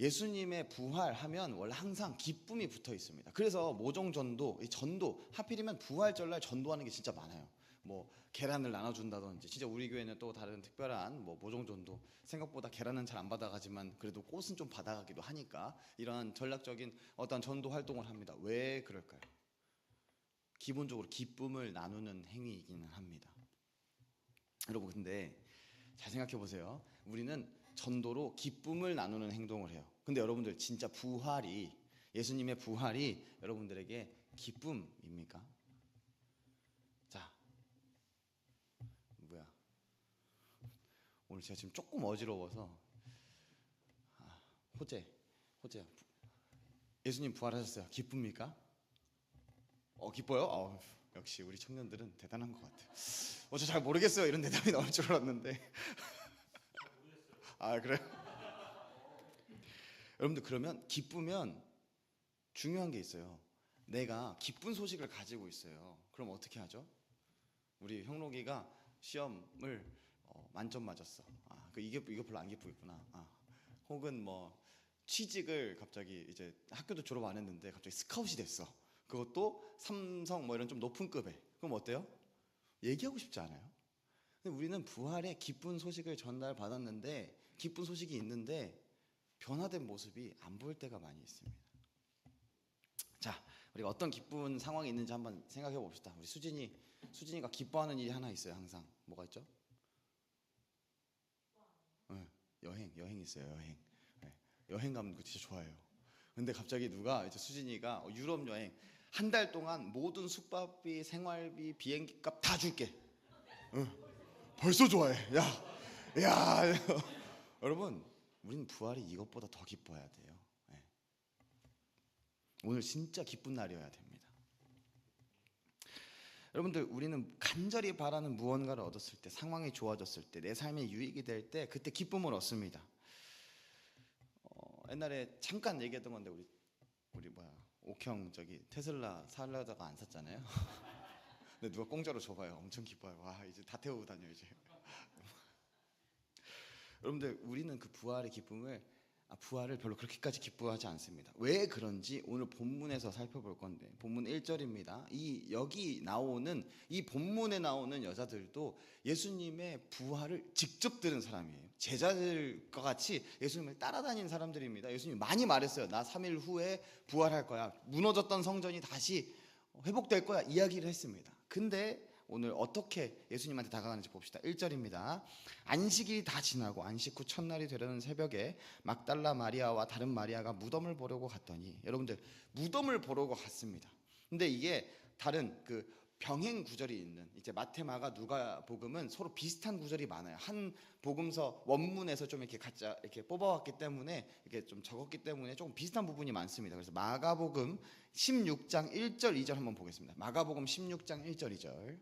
예수님의 부활하면 원래 항상 기쁨이 붙어 있습니다. 그래서 모종전도, 이 전도, 하필이면 부활절날 전도하는 게 진짜 많아요. 뭐 계란을 나눠준다든지, 진짜 우리 교회는 또 다른 특별한 뭐 모종전도, 생각보다 계란은 잘 안 받아가지만 그래도 꽃은 좀 받아가기도 하니까 이런 전략적인 어떤 전도 활동을 합니다. 왜 그럴까요? 기본적으로 기쁨을 나누는 행위이기는 합니다. 여러분, 근데 잘 생각해 보세요. 우리는 전도로 기쁨을 나누는 행동을 해요. 근데 여러분들, 진짜 부활이, 예수님의 부활이 여러분들에게 기쁨입니까? 자, 뭐야, 오늘 제가 지금 조금 어지러워서. 호재야, 예수님 부활하셨어요. 기쁩니까? 기뻐요? 역시 우리 청년들은 대단한 것 같아요. 저 잘 모르겠어요, 이런 대답이 나올 줄 알았는데. 그래요? 여러분들, 그러면 기쁘면 중요한 게 있어요. 내가 기쁜 소식을 가지고 있어요. 그럼 어떻게 하죠? 우리 형록이가 시험을 만점 맞았어. 이거 별로 안 기쁘겠구나. 혹은 뭐 취직을 갑자기, 이제 학교도 졸업 안 했는데 갑자기 스카웃이 됐어. 그것도 삼성 뭐 이런 좀 높은 급에. 그럼 어때요? 얘기하고 싶지 않아요? 근데 우리는 부활의 기쁜 소식을 전달받았는데, 기쁜 소식이 있는데 변화된 모습이 안 보일 때가 많이 있습니다. 자, 우리가 어떤 기쁜 상황이 있는지 한번 생각해 봅시다. 우리 수진이가 기뻐하는 일이 하나 있어요. 항상. 뭐가 있죠? 네, 여행 있어요. 네, 여행 가면 그거 진짜 좋아해요. 근데 갑자기 누가, 이제 수진이가 유럽 여행 한 달 동안 모든 숙박비, 생활비, 비행기 값 다 줄게. 벌써 좋아해. 야. 여러분, 우리는 부활이 이것보다 더 기뻐해야 돼요. 네. 오늘 진짜 기쁜 날이어야 됩니다. 여러분들, 우리는 간절히 바라는 무언가를 얻었을 때, 상황이 좋아졌을 때, 내 삶에 유익이 될 때, 그때 기쁨을 얻습니다. 옛날에 잠깐 얘기했던 건데, 우리 옥형 테슬라 사려다가 안 샀잖아요. 근데 누가 공짜로 줘봐요. 엄청 기뻐요. 와, 이제 다 태우고 다녀 이제. 여러분들, 우리는 그 부활을 별로 그렇게까지 기뻐하지 않습니다. 왜 그런지 오늘 본문에서 살펴볼 건데, 본문 1절입니다. 여기 나오는, 이 본문에 나오는 여자들도 예수님의 부활을 직접 들은 사람이에요. 제자들과 같이 예수님을 따라다닌 사람들입니다. 예수님이 많이 말했어요. 나 3일 후에 부활할 거야. 무너졌던 성전이 다시 회복될 거야. 이야기를 했습니다. 근데 오늘 어떻게 예수님한테 다가가는지 봅시다. 1절입니다. 안식일이 다 지나고 안식 후 첫날이 되려는 새벽에 막달라 마리아와 다른 마리아가 무덤을 보려고 갔더니, 여러분들, 무덤을 보려고 갔습니다. 근데 이게 다른 그 병행 구절이 있는, 이제 마태, 마가, 누가 복음은 서로 비슷한 구절이 많아요. 한 복음서 원문에서 좀 이렇게 가짜 이렇게 뽑아왔기 때문에, 이렇게 좀 적었기 때문에 조금 비슷한 부분이 많습니다. 그래서 마가복음 16장 1절 2절 한번 보겠습니다. 마가복음 16장 1절 2절.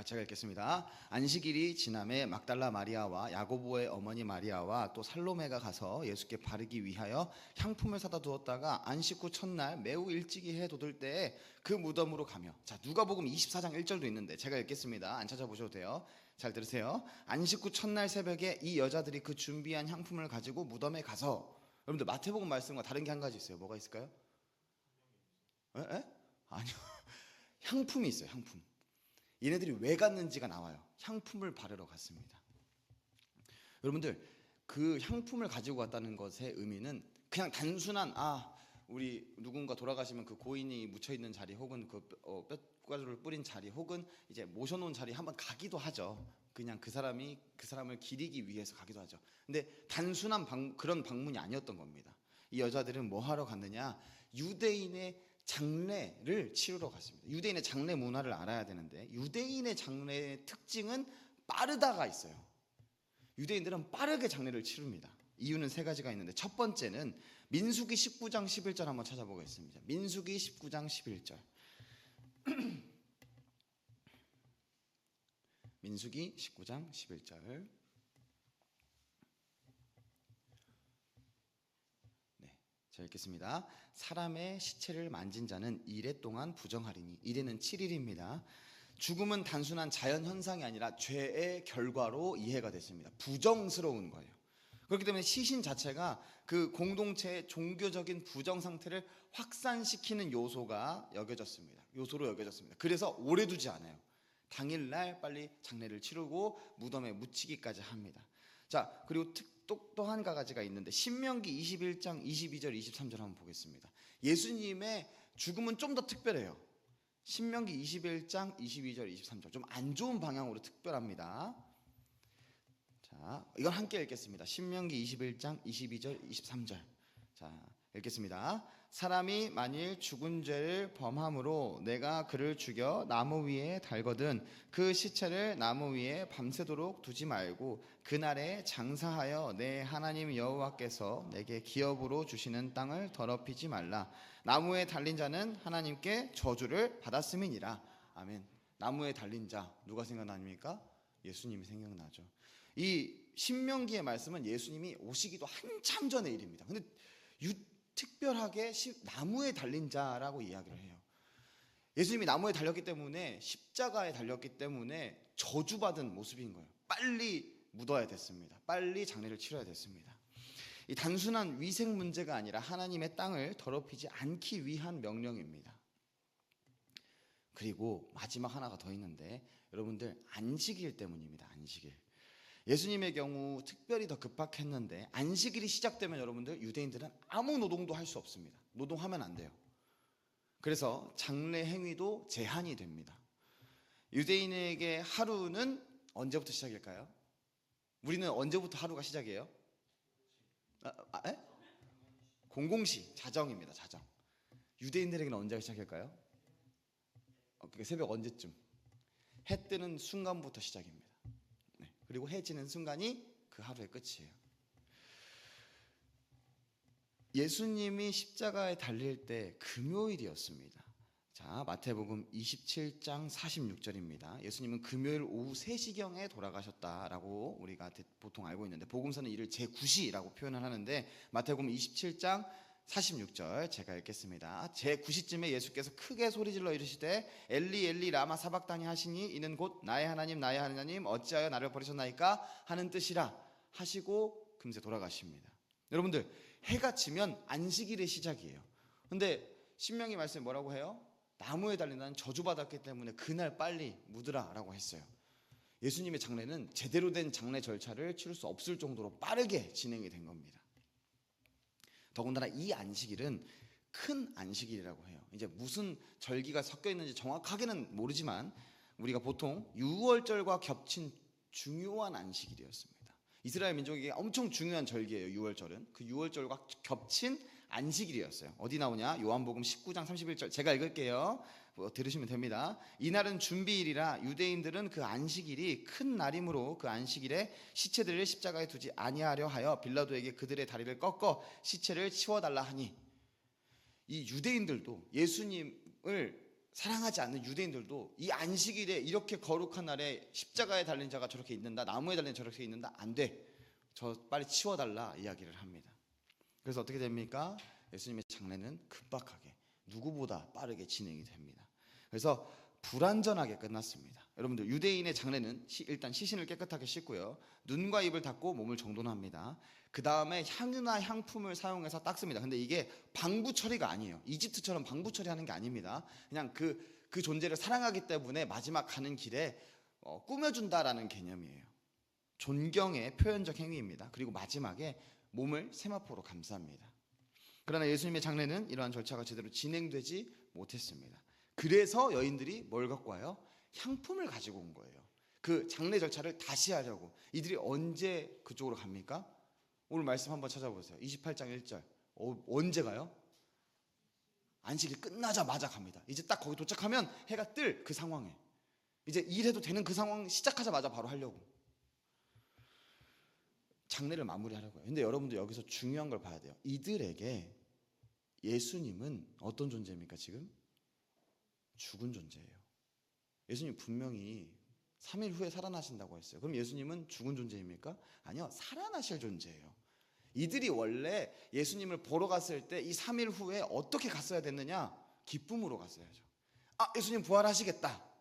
제가 읽겠습니다. 안식일이 지남에 막달라 마리아와 야고보의 어머니 마리아와 또 살로메가 가서 예수께 바르기 위하여 향품을 사다 두었다가 안식 후 첫날 매우 일찍이 해 돋을 때에 그 무덤으로 가며. 자, 누가복음 24장 1절도 있는데 제가 읽겠습니다. 안 찾아보셔도 돼요. 잘 들으세요. 안식 후 첫날 새벽에 이 여자들이 그 준비한 향품을 가지고 무덤에 가서. 여러분들, 마태복음 말씀과 다른 게 한 가지 있어요. 뭐가 있을까요? 에? 아니요. 향품이 있어요. 향품. 얘네들이 왜 갔는지가 나와요. 향품을 바르러 갔습니다. 여러분들, 그 향품을 가지고 갔다는 것의 의미는 그냥 단순한, 우리 누군가 돌아가시면 그 고인이 묻혀있는 자리, 혹은 그 뼈가루를 뿌린 자리, 혹은 이제 모셔놓은 자리 한번 가기도 하죠. 그냥 그 사람을 기리기 위해서 가기도 하죠. 근데 단순한 그런 방문이 아니었던 겁니다. 이 여자들은 뭐 하러 갔느냐? 유대인의 장례를 치르러 갔습니다. 유대인의 장례 문화를 알아야 되는데, 유대인의 장례의 특징은 빠르다가 있어요. 유대인들은 빠르게 장례를 치릅니다. 이유는 세 가지가 있는데, 첫 번째는 민수기 19장 11절 한번 찾아보겠습니다. 민수기 19장 11절. 민수기 19장 11절. 자, 읽겠습니다. 사람의 시체를 만진 자는 이레 동안 부정하리니. 이레는 7일입니다. 죽음은 단순한 자연 현상이 아니라 죄의 결과로 이해가 됐습니다. 부정스러운 거예요. 그렇기 때문에 시신 자체가 그 공동체의 종교적인 부정 상태를 확산시키는 요소로 여겨졌습니다. 그래서 오래 두지 않아요. 당일날 빨리 장례를 치르고 무덤에 묻히기까지 합니다. 자, 그리고 또 한 가지가 있는데 신명기 21장 22절 23절 한번 보겠습니다. 예수님의 죽음은 좀 더 특별해요. 신명기 21장 22절 23절 좀 안 좋은 방향으로 특별합니다. 자, 이건 함께 읽겠습니다. 신명기 21장 22절 23절. 자, 읽겠습니다. 사람이 만일 죽은 죄를 범함으로 내가 그를 죽여 나무 위에 달거든 그 시체를 나무 위에 밤새도록 두지 말고 그날에 장사하여 내 하나님 여호와께서 내게 기업으로 주시는 땅을 더럽히지 말라. 나무에 달린 자는 하나님께 저주를 받았음이니라. 아멘. 나무에 달린 자 누가 생각납니까? 예수님이 생각나죠. 이 신명기의 말씀은 예수님이 오시기도 한참 전의 일입니다. 근데 특별하게 나무에 달린 자라고 이야기를 해요. 예수님이 나무에 달렸기 때문에, 십자가에 달렸기 때문에 저주받은 모습인 거예요. 빨리 묻어야 됐습니다. 빨리 장례를 치러야 됐습니다. 이 단순한 위생 문제가 아니라 하나님의 땅을 더럽히지 않기 위한 명령입니다. 그리고 마지막 하나가 더 있는데 여러분들, 안식일 때문입니다. 안식일. 예수님의 경우 특별히 더 급박했는데 안식일이 시작되면 여러분들, 유대인들은 아무 노동도 할 수 없습니다. 노동하면 안 돼요. 그래서 장례 행위도 제한이 됩니다. 유대인에게 하루는 언제부터 시작일까요? 우리는 언제부터 하루가 시작이에요? 공공시, 자정입니다. 자정. 유대인들에게는 언제가 시작일까요? 새벽 언제쯤? 해 뜨는 순간부터 시작입니다. 그리고 해 지는 순간이 그 하루의 끝이에요. 예수님이 십자가에 달릴 때 금요일이었습니다. 자, 마태복음 27장 46절입니다. 예수님은 금요일 오후 3시경에 돌아가셨다라고 우리가 보통 알고 있는데, 복음서는 이를 제9시라고 표현을 하는데, 마태복음 27장 46절 제가 읽겠습니다. 제9시쯤에 예수께서 크게 소리질러 이르시되 엘리 엘리 라마 사박다니 하시니 이는 곧 나의 하나님 어찌하여 나를 버리셨나이까 하는 뜻이라 하시고 금세 돌아가십니다. 여러분들, 해가 지면 안식일의 시작이에요. 근데 신명기 말씀에 뭐라고 해요? 나무에 달린다는 저주받았기 때문에 그날 빨리 묻으라 라고 했어요. 예수님의 장례는 제대로 된 장례 절차를 치를 수 없을 정도로 빠르게 진행이 된 겁니다. 더군다나 이 안식일은 큰 안식일이라고 해요. 이제 무슨 절기가 섞여 있는지 정확하게는 모르지만 우리가 보통 유월절과 겹친 중요한 안식일이었습니다. 이스라엘 민족에게 엄청 중요한 절기예요. 유월절은 그 유월절과 겹친 안식일이었어요. 어디 나오냐? 요한복음 19장 31절 제가 읽을게요. 들으시면 됩니다. 이날은 준비일이라 유대인들은 그 안식일이 큰 날이므로 그 안식일에 시체들을 십자가에 두지 아니하려 하여 빌라도에게 그들의 다리를 꺾어 시체를 치워달라 하니, 이 유대인들도, 예수님을 사랑하지 않는 유대인들도 이 안식일에, 이렇게 거룩한 날에 십자가에 달린 자가 저렇게 있는다, 나무에 달린 저렇게 있는다, 안 돼, 저 빨리 치워달라 이야기를 합니다. 그래서 어떻게 됩니까? 예수님의 장례는 급박하게 누구보다 빠르게 진행이 됩니다. 그래서 불완전하게 끝났습니다. 여러분들, 유대인의 장례는 일단 시신을 깨끗하게 씻고요, 눈과 입을 닦고 몸을 정돈합니다. 그 다음에 향유나 향품을 사용해서 닦습니다. 근데 이게 방부 처리가 아니에요. 이집트처럼 방부 처리하는 게 아닙니다. 그냥 그 존재를 사랑하기 때문에 마지막 가는 길에 꾸며준다라는 개념이에요. 존경의 표현적 행위입니다. 그리고 마지막에 몸을 세마포로 감쌉니다. 그러나 예수님의 장례는 이러한 절차가 제대로 진행되지 못했습니다. 그래서 여인들이 뭘 갖고 와요? 향품을 가지고 온 거예요. 그 장례 절차를 다시 하려고. 이들이 언제 그쪽으로 갑니까? 오늘 말씀 한번 찾아보세요. 28장 1절. 언제 가요? 안식일 끝나자마자 갑니다. 이제 딱 거기 도착하면 해가 뜰 그 상황에, 이제 일해도 되는 그 상황 시작하자마자 바로 하려고 장례를 마무리하려고요. 근데 여러분들, 여기서 중요한 걸 봐야 돼요. 이들에게 예수님은 어떤 존재입니까? 지금 죽은 존재예요. 예수님 분명히 3일 후에 살아나신다고 했어요. 그럼 예수님은 죽은 존재입니까? 아니요, 살아나실 존재예요. 이들이 원래 예수님을 보러 갔을 때 이 3일 후에 어떻게 갔어야 됐느냐? 기쁨으로 갔어야죠. 예수님 부활하시겠다.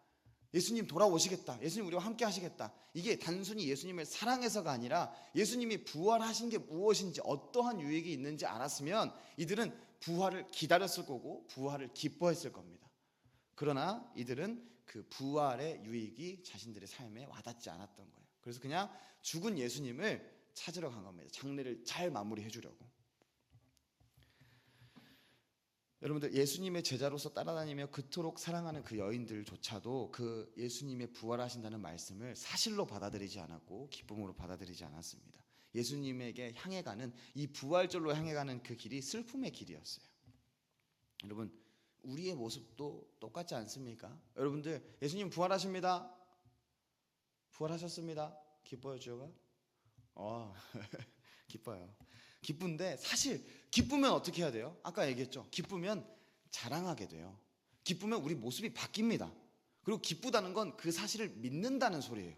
예수님 돌아오시겠다. 예수님 우리와 함께 하시겠다. 이게 단순히 예수님을 사랑해서가 아니라 예수님이 부활하신 게 무엇인지, 어떠한 유익이 있는지 알았으면 이들은 부활을 기다렸을 거고 부활을 기뻐했을 겁니다. 그러나 이들은 그 부활의 유익이 자신들의 삶에 와닿지 않았던 거예요. 그래서 그냥 죽은 예수님을 찾으러 간 겁니다. 장례를 잘 마무리해 주려고. 여러분들, 예수님의 제자로서 따라다니며 그토록 사랑하는 그 여인들조차도 그 예수님의 부활하신다는 말씀을 사실로 받아들이지 않았고 기쁨으로 받아들이지 않았습니다. 예수님에게 향해 가는, 이 부활절로 향해 가는 그 길이 슬픔의 길이었어요. 여러분, 우리의 모습도 똑같지 않습니까? 여러분들, 예수님 부활하십니다. 부활하셨습니다. 기뻐요, 주여가? 기뻐요. 기쁜데 사실 기쁘면 어떻게 해야 돼요? 아까 얘기했죠. 기쁘면 자랑하게 돼요. 기쁘면 우리 모습이 바뀝니다. 그리고 기쁘다는 건 그 사실을 믿는다는 소리예요.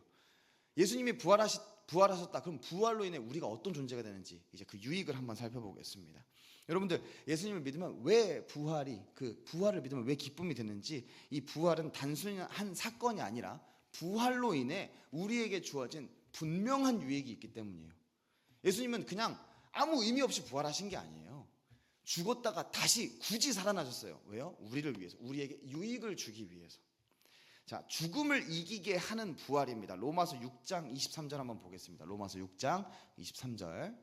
예수님이 부활하셨다. 그럼 부활로 인해 우리가 어떤 존재가 되는지 이제 그 유익을 한번 살펴보겠습니다. 여러분들, 예수님을 믿으면 왜 부활을 믿으면 왜 기쁨이 되는지, 이 부활은 단순히 한 사건이 아니라 부활로 인해 우리에게 주어진 분명한 유익이 있기 때문이에요. 예수님은 그냥 아무 의미 없이 부활하신 게 아니에요. 죽었다가 다시 굳이 살아나셨어요. 왜요? 우리를 위해서, 우리에게 유익을 주기 위해서. 자, 죽음을 이기게 하는 부활입니다. 로마서 6장 23절 한번 보겠습니다. 로마서 6장 23절.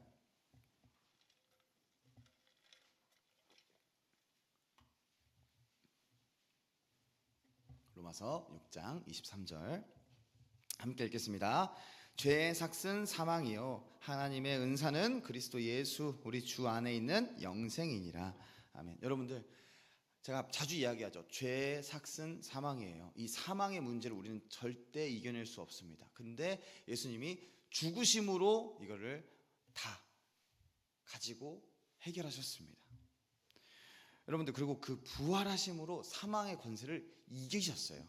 로마서 6장 23절 함께 읽겠습니다. 죄의 삭은 사망이요 하나님의 은사는 그리스도 예수 우리 주 안에 있는 영생이니라. 아멘. 여러분들, 제가 자주 이야기하죠. 죄의 삭은 사망이에요. 이 사망의 문제를 우리는 절대 이겨낼 수 없습니다. 근데 예수님이 죽으심으로 이거를 다 가지고 해결하셨습니다. 여러분들, 그리고 그 부활하심으로 사망의 권세를 이기셨어요.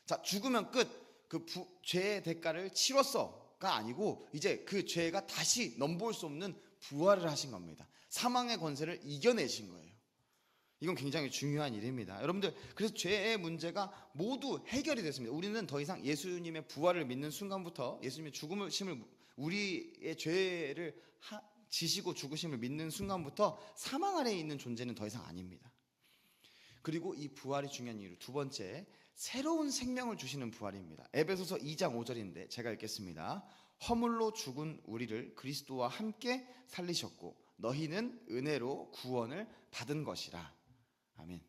자, 죽으면 끝. 그 죄의 대가를 치렀어가 아니고 이제 그 죄가 다시 넘볼 수 없는 부활을 하신 겁니다. 사망의 권세를 이겨내신 거예요. 이건 굉장히 중요한 일입니다. 여러분들, 그래서 죄의 문제가 모두 해결이 됐습니다. 우리는 더 이상 예수님의 부활을 믿는 순간부터, 예수님의 죽으심을, 우리의 죄를 지시고 죽으심을 믿는 순간부터 사망 아래에 있는 존재는 더 이상 아닙니다. 그리고 이 부활이 중요한 이유, 두 번째, 새로운 생명을 주시는 부활입니다. 에베소서 2장 5절인데 제가 읽겠습니다. 허물로 죽은 우리를 그리스도와 함께 살리셨고 너희는 은혜로 구원을 받은 것이라. 아멘.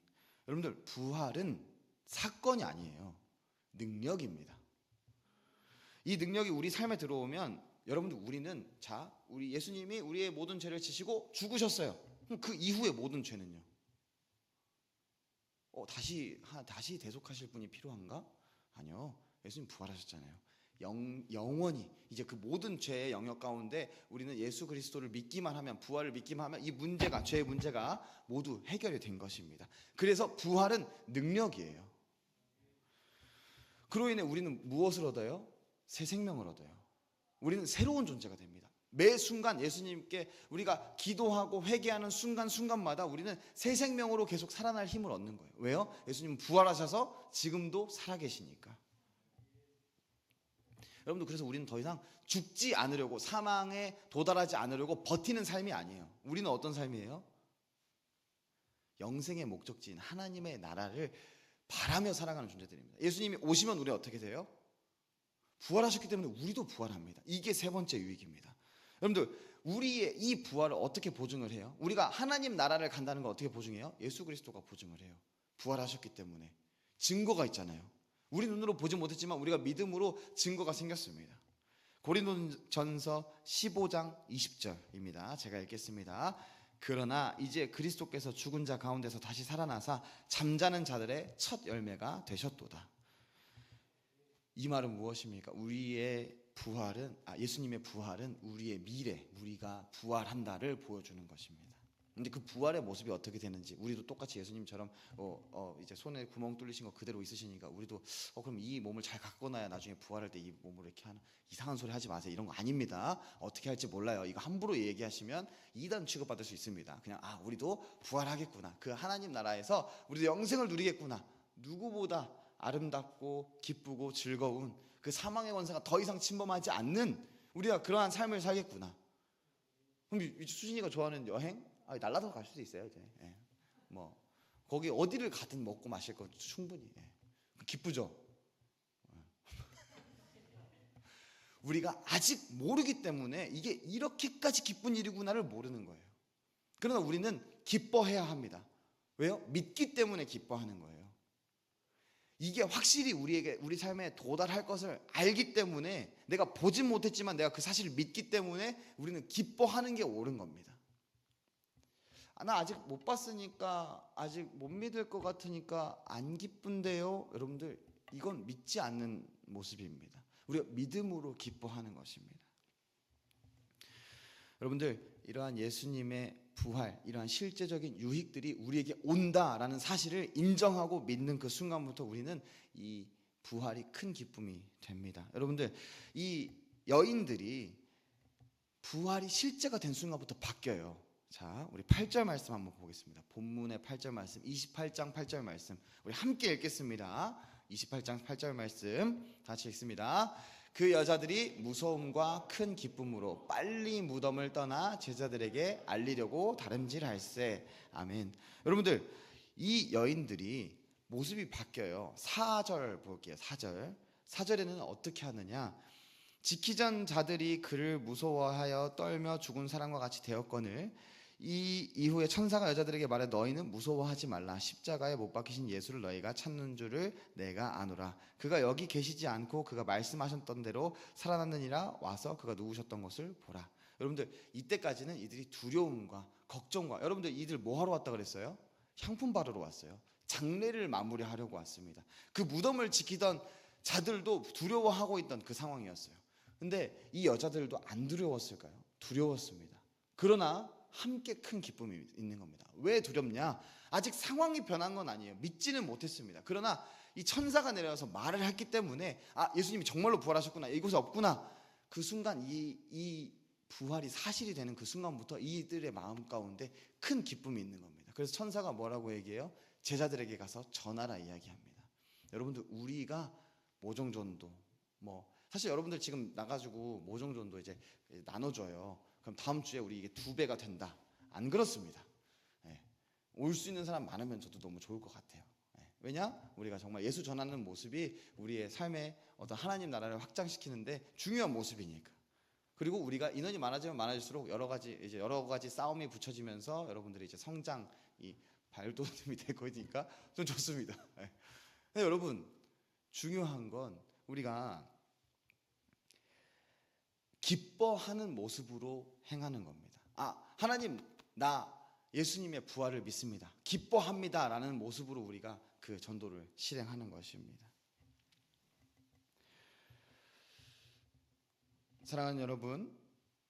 여러분들, 부활은 사건이 아니에요. 능력입니다. 이 능력이 우리 삶에 들어오면, 여러분들, 우리 예수님이 우리의 모든 죄를 지시고 죽으셨어요. 그럼 그 이후의 모든 죄는요? 다시 대속하실 분이 필요한가? 아니요. 예수님 부활하셨잖아요. 영원히 이제 그 모든 죄의 영역 가운데 우리는 예수 그리스도를 믿기만 하면, 부활을 믿기만 하면 이 문제가, 죄의 문제가 모두 해결이 된 것입니다. 그래서 부활은 능력이에요. 그로 인해 우리는 무엇을 얻어요? 새 생명을 얻어요. 우리는 새로운 존재가 됩니다. 매 순간 예수님께 우리가 기도하고 회개하는 순간순간마다 우리는 새 생명으로 계속 살아날 힘을 얻는 거예요. 왜요? 예수님은 부활하셔서 지금도 살아계시니까. 여러분들, 그래서 우리는 더 이상 죽지 않으려고, 사망에 도달하지 않으려고 버티는 삶이 아니에요. 우리는 어떤 삶이에요? 영생의 목적지인 하나님의 나라를 바라며 살아가는 존재들입니다. 예수님이 오시면 우리 어떻게 돼요? 부활하셨기 때문에 우리도 부활합니다. 이게 세 번째 유익입니다. 여러분들, 우리의 이 부활을 어떻게 보증을 해요? 우리가 하나님 나라를 간다는 걸 어떻게 보증해요? 예수 그리스도가 보증을 해요. 부활하셨기 때문에 증거가 있잖아요. 우리 눈으로 보지 못했지만 우리가 믿음으로 증거가 생겼습니다. 고린도전서 15장 20절입니다. 제가 읽겠습니다. 그러나 이제 그리스도께서 죽은 자 가운데서 다시 살아나사 잠자는 자들의 첫 열매가 되셨도다. 이 말은 무엇입니까? 우리의 부활은, 예수님의 부활은 우리의 미래, 우리가 부활한다를 보여주는 것입니다. 근데 그 부활의 모습이 어떻게 되는지 우리도 똑같이 예수님처럼 이제 손에 구멍 뚫리신 거 그대로 있으시니까 우리도 그럼 이 몸을 잘 갖고 나야 나중에 부활할 때 이 몸으로 이렇게 하는 이상한 소리 하지 마세요. 이런 거 아닙니다. 어떻게 할지 몰라요. 이거 함부로 얘기하시면 이단 취급받을 수 있습니다. 그냥 우리도 부활하겠구나. 그 하나님 나라에서 우리도 영생을 누리겠구나. 누구보다 아름답고 기쁘고 즐거운 그 사망의 권세가 더 이상 침범하지 않는 우리가 그러한 삶을 살겠구나. 그럼 수진이가 좋아하는 여행? 날라서 갈 수도 있어요. 이제. 예. 뭐 거기 어디를 가든 먹고 마실 거 충분히. 예. 기쁘죠. 우리가 아직 모르기 때문에 이게 이렇게까지 기쁜 일이구나를 모르는 거예요. 그러나 우리는 기뻐해야 합니다. 왜요? 믿기 때문에 기뻐하는 거예요. 이게 확실히 우리 삶에 도달할 것을 알기 때문에 내가 보진 못했지만 내가 그 사실을 믿기 때문에 우리는 기뻐하는 게 옳은 겁니다. 나 아직 못 봤으니까 아직 못 믿을 것 같으니까 안 기쁜데요. 여러분들 이건 믿지 않는 모습입니다. 우리가 믿음으로 기뻐하는 것입니다. 여러분들 이러한 예수님의 부활, 이러한 실제적인 유익들이 우리에게 온다라는 사실을 인정하고 믿는 그 순간부터 우리는 이 부활이 큰 기쁨이 됩니다. 여러분들 이 여인들이 부활이 실제가 된 순간부터 바뀌어요. 자, 우리 8절 말씀 한번 보겠습니다. 본문의 8절 말씀, 28장 8절 말씀 우리 함께 읽겠습니다. 28장 8절 말씀 같이 읽습니다. 그 여자들이 무서움과 큰 기쁨으로 빨리 무덤을 떠나 제자들에게 알리려고 다름질할세. 아멘. 여러분들 이 여인들이 모습이 바뀌어요. 4절 볼게요. 4절에는 어떻게 하느냐. 지키던 자들이 그를 무서워하여 떨며 죽은 사람과 같이 되었거늘 이 이후에 천사가 여자들에게 말해 너희는 무서워하지 말라. 십자가에 못 박히신 예수를 너희가 찾는 줄을 내가 아노라. 그가 여기 계시지 않고 그가 말씀하셨던 대로 살아났느니라. 와서 그가 누우셨던 것을 보라. 여러분들 이때까지는 이들이 두려움과 걱정과 여러분들 이들 뭐 하러 왔다 그랬어요? 향품 바르러 왔어요. 장례를 마무리하려고 왔습니다. 그 무덤을 지키던 자들도 두려워하고 있던 그 상황이었어요. 근데 이 여자들도 안 두려웠을까요? 두려웠습니다. 그러나 함께 큰 기쁨이 있는 겁니다. 왜 두렵냐? 아직 상황이 변한 건 아니에요. 믿지는 못했습니다. 그러나 이 천사가 내려와서 말을 했기 때문에 예수님이 정말로 부활하셨구나. 이곳에 없구나. 그 순간 이 부활이 사실이 되는 그 순간부터 이들의 마음 가운데 큰 기쁨이 있는 겁니다. 그래서 천사가 뭐라고 얘기해요? 제자들에게 가서 전하라 이야기합니다. 여러분들 우리가 모종전도 사실 여러분들 지금 나가지고 모종전도 이제 나눠줘요. 그럼 다음 주에 우리 이게 2배가 된다. 안 그렇습니다. 올 수 있는 사람 많으면 저도 너무 좋을 것 같아요. 왜냐? 우리가 정말 예수 전하는 모습이 우리의 삶에 어떤 하나님 나라를 확장시키는데 중요한 모습이니까. 그리고 우리가 인원이 많아지면 많아질수록 여러 가지 싸움이 붙여지면서 여러분들이 이제 성장 이 발돋움이 될 거니까 좀 좋습니다. 근데 여러분 중요한 건 우리가 기뻐하는 모습으로 행하는 겁니다. 하나님 나 예수님의 부활을 믿습니다. 기뻐합니다 라는 모습으로 우리가 그 전도를 실행하는 것입니다. 사랑하는 여러분,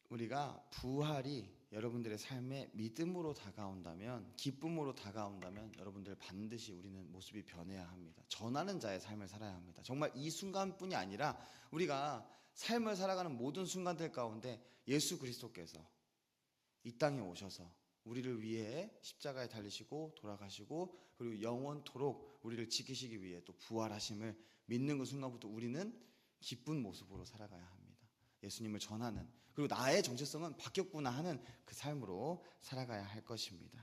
우리가 부활이 여러분들의 삶에 믿음으로 다가온다면, 기쁨으로 다가온다면 여러분들 반드시 우리는 모습이 변해야 합니다. 전하는 자의 삶을 살아야 합니다. 정말 이 순간뿐이 아니라 우리가 삶을 살아가는 모든 순간들 가운데 예수 그리스도께서 이 땅에 오셔서 우리를 위해 십자가에 달리시고 돌아가시고 그리고 영원토록 우리를 지키시기 위해 또 부활하심을 믿는 그 순간부터 우리는 기쁜 모습으로 살아가야 합니다. 예수님을 전하는, 그리고 나의 정체성은 바뀌었구나 하는 그 삶으로 살아가야 할 것입니다.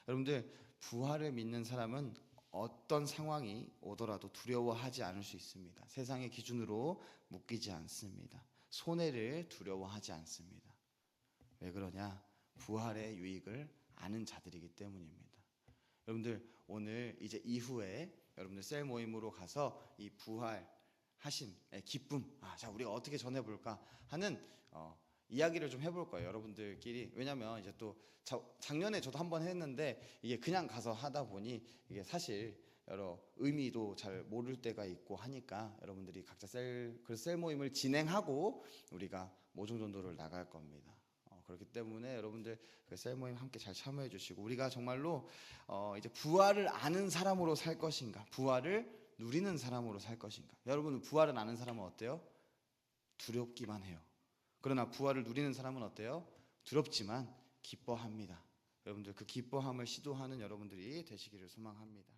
여러분들 부활을 믿는 사람은 어떤 상황이 오더라도 두려워하지 않을 수 있습니다. 세상의 기준으로 묶이지 않습니다. 손해를 두려워하지 않습니다. 왜 그러냐? 부활의 유익을 아는 자들이기 때문입니다. 여러분들 오늘 이제 이후에 여러분들 셀 모임으로 가서 이 부활하심의 기쁨, 자 우리가 어떻게 전해볼까 하는 이야기를 좀 해볼 거예요. 여러분들끼리. 왜냐면 이제 또 작년에 저도 한번 했는데 이게 그냥 가서 하다 보니 이게 사실 여러 의미도 잘 모를 때가 있고 하니까 여러분들이 각자 셀 모임을 진행하고 우리가 모종전도를 나갈 겁니다. 그렇기 때문에 여러분들 그 셀 모임 함께 잘 참여해 주시고, 우리가 정말로 이제 부활을 아는 사람으로 살 것인가, 부활을 누리는 사람으로 살 것인가. 여러분, 부활을 아는 사람은 어때요? 두렵기만 해요. 그러나 부활을 누리는 사람은 어때요? 두렵지만 기뻐합니다. 여러분들 그 기뻐함을 시도하는 여러분들이 되시기를 소망합니다.